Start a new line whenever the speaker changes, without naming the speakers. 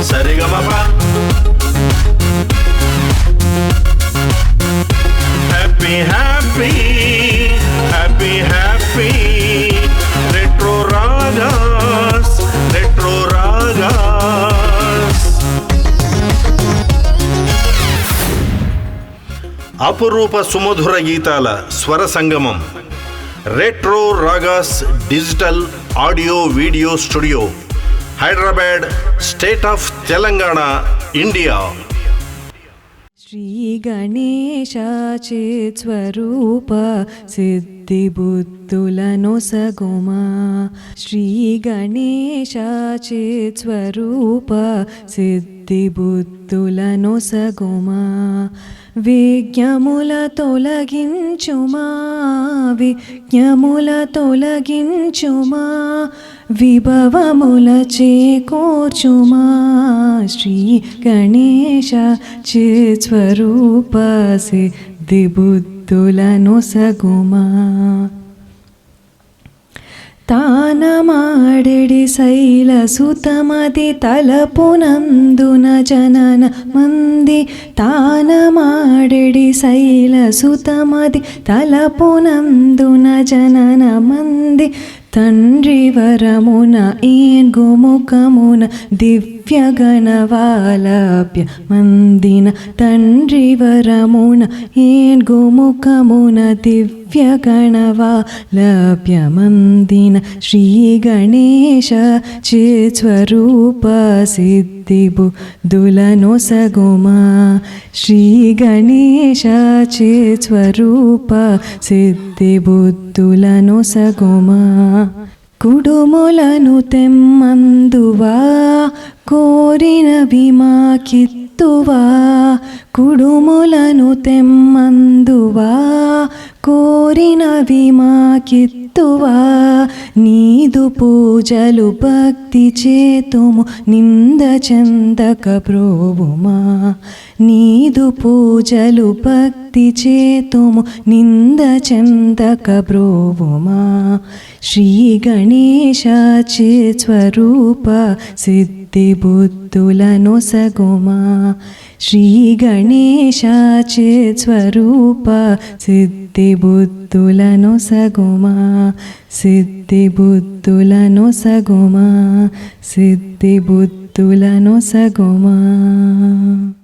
Sa Re Ga Ma Pa happy happy happy happy retro ragas retro ragas. అపురూప సుమధుర గీతాల స్వర సంగమం retro ragas digital audio video studio, Hyderabad, state of Telangana, India.
Shri Ganesha చిత్స్వరూప సిద్ధి బుద్ధులను సగుమా. శ్రీ గణేశ చిత్స్వరూప సిద్ధి బుద్ధులను సగుమా. విజ్ఞముల తొలగించుమా విజ్ఞముల తొలగించుమా. విభవముల చేకూర్చుమా. శ్రీ గణేశ చిత్స్వరూప సిద్ధి బుద్ధులను సగుమా. తానమాడెడి శైలసుతమది తలపునందున జనన మంది. తానమాడెడి శైలసుతమది తలపునందున జనన మంది. తండ్రి వరమున ఏన్గుముఖమున దివ్య గణవాలభ్య మందిన. తండ్రి వరమున ఏన్గుముఖమున దివ్య గణవాలభ్య మందిన. శ్రీ గణేశ చిత్స్వరూప సిద్ధి బుద్ధులను సగుమా. శ్రీ గణేశ చిత్స్వరూప సిద్ధి బుద్ధులను సగుమా. కుడుములను తెమ్మందువా కోరినవి మాకిత్తువా. కుడుములను తెమ్మందువా కోరినవి మాకిత్తువా. నీదు పూజలు భక్తి చేతుము నింద చందక ప్రోవుమా. నీదు పూజలు భక్తి చేతుము నింద చందక ప్రోవుమా. శ్రీ గణేశ చిత్స్వరూప సిద్ధి బుద్ధులను సగుమా. శ్రీ గణేశ చిత్స్వరూప సిద్ధి బుద్ధులను సగుమా. సిద్ధి బుద్ధులను సగుమా. సిద్ధి బుద్ధులను సగుమా.